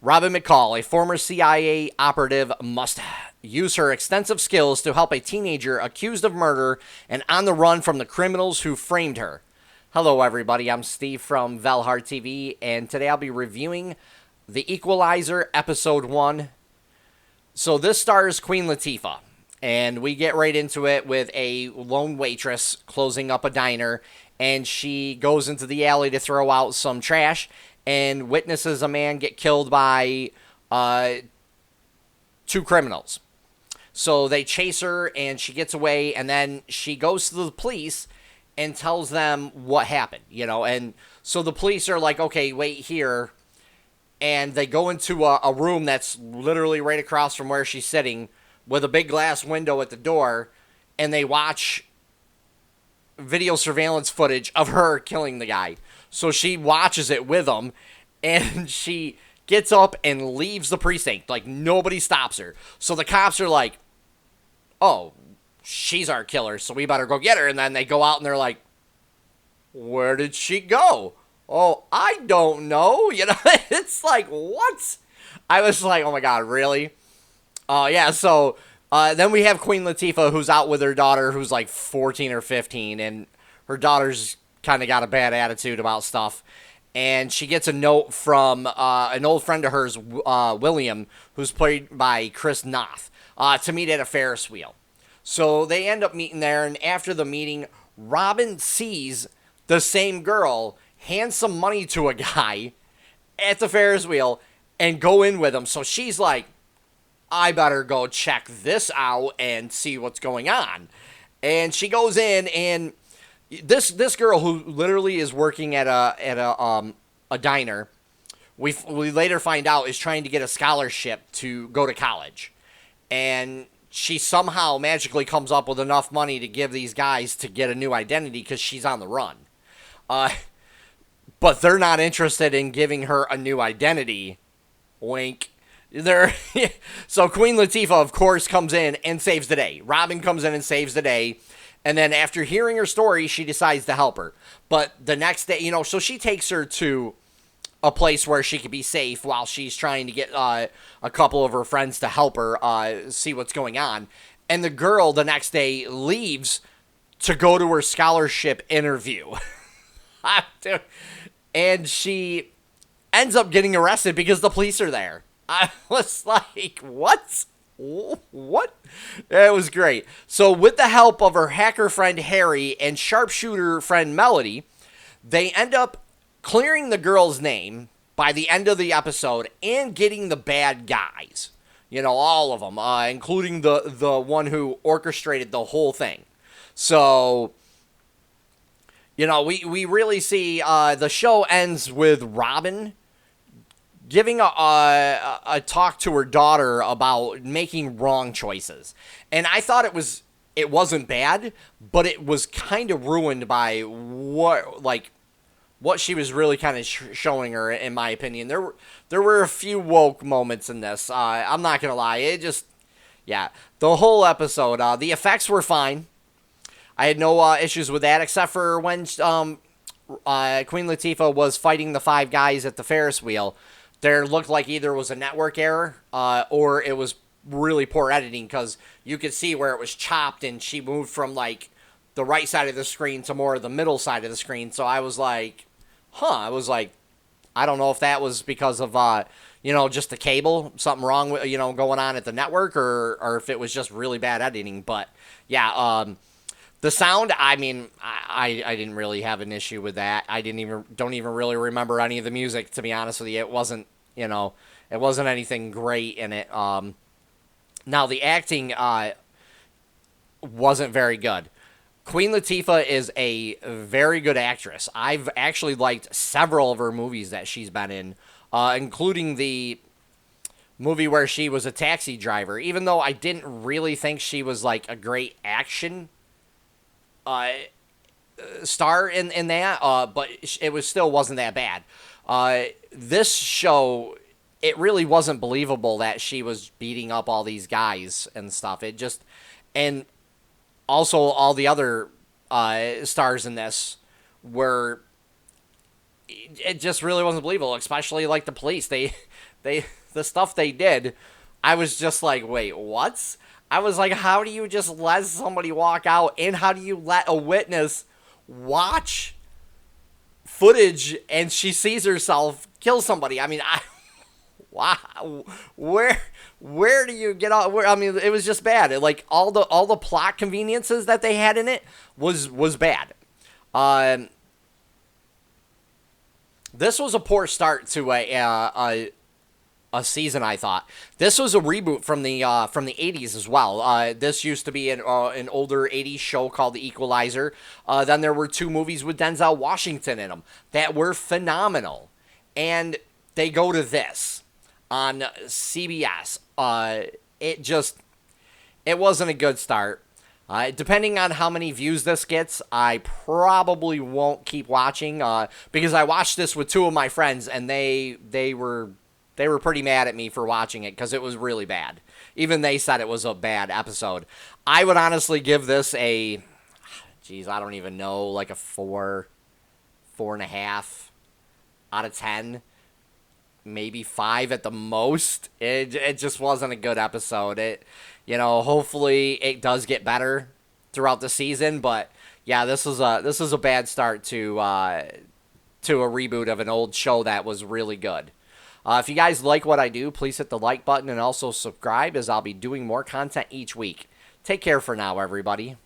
Robyn McCall, a former CIA operative, must use her extensive skills to help a teenager accused of murder and on the run from the criminals who framed her. Hello, everybody. I'm Steve from VALHARTV, and today I'll be reviewing The Equalizer, Episode 1. So this stars Queen Latifah, and we get right into it with a lone waitress closing up a diner, and she goes into the alley to throw out some trash and witnesses a man get killed by two criminals. So they chase her, and she gets away, and then she goes to the police and tells them what happened, and so the police are like, okay, wait here, and they go into a room that's literally right across from where she's sitting with a big glass window at the door, and they watch video surveillance footage of her killing the guy. So she watches it with them, and she gets up and leaves the precinct. Like, nobody stops her. So the cops are like, oh, she's our killer, so we better go get her. And then they go out and they're like, where did she go? Oh, I don't know. It's like, what? I was like, oh my God, really? Yeah, so then we have Queen Latifah, who's out with her daughter, who's like 14 or 15, and her daughter's kind of got a bad attitude about stuff. And she gets a note from an old friend of hers, William, who's played by Chris Noth, to meet at a Ferris wheel. So they end up meeting there, and after the meeting, Robyn sees the same girl hand some money to a guy at the Ferris wheel and go in with him. So she's like, I better go check this out and see what's going on. And she goes in, and this girl, who literally is working at a diner, we later find out is trying to get a scholarship to go to college, and she somehow magically comes up with enough money to give these guys to get a new identity because she's on the run. But they're not interested in giving her a new identity. Wink. So Queen Latifah, of course, comes in and saves the day. Robyn comes in and saves the day. And then after hearing her story, she decides to help her. But the next day, so she takes her to a place where she could be safe while she's trying to get a couple of her friends to help her see what's going on. And the girl the next day leaves to go to her scholarship interview. And she ends up getting arrested because the police are there. I was like, what? What? It was great. So with the help of her hacker friend Harry and sharpshooter friend Melody, they end up clearing the girl's name by the end of the episode and getting the bad guys. All of them, including the one who orchestrated the whole thing. So, we really see the show ends with Robyn giving a talk to her daughter about making wrong choices. And I thought it wasn't bad, but it was kind of ruined by what she was really kind of showing her, in my opinion. There were a few woke moments in this. I'm not going to lie. The whole episode, the effects were fine. I had no issues with that, except for when Queen Latifah was fighting the five guys at the Ferris wheel. There looked like either it was a network error or it was really poor editing, because you could see where it was chopped and she moved from like the right side of the screen to more of the middle side of the screen. So I was like, I don't know if that was because of, just the cable, something wrong with, going on at the network, or if it was just really bad editing. But yeah, the sound, I mean, I didn't really have an issue with that. I don't even really remember any of the music, to be honest with you. It wasn't, it wasn't anything great in it. Now, the acting wasn't very good. Queen Latifah is a very good actress. I've actually liked several of her movies that she's been in, including the movie where she was a taxi driver, even though I didn't really think she was like a great action star in that, but it still wasn't that bad. This show, it really wasn't believable that she was beating up all these guys and stuff. And also all the other stars in this were it just really wasn't believable, especially like the police. The stuff they did, I was just like, wait, what? I was like, how do you just let somebody walk out, and how do you let a witness watch footage and she sees herself kill somebody? I mean, wow, where do you get out? I mean, it was just bad. Like all the plot conveniences that they had in it was bad. This was a poor start to a season. I thought this was a reboot from the 80s as well. This used to be an older 80s show called The Equalizer. Then there were 2 movies with Denzel Washington in them that were phenomenal, and they go to this on CBS. It wasn't a good start. Depending on how many views this gets, I probably won't keep watching because I watched this with 2 of my friends, and they were pretty mad at me for watching it because it was really bad. Even they said it was a bad episode. I would honestly give this I don't even know, like a 4.5 out of 10. Maybe 5 at the most. It just wasn't a good episode. Hopefully it does get better throughout the season, but yeah, this is a bad start to a reboot of an old show that was really good. If you guys like what I do, please hit the like button and also subscribe, as I'll be doing more content each week. Take care for now, everybody.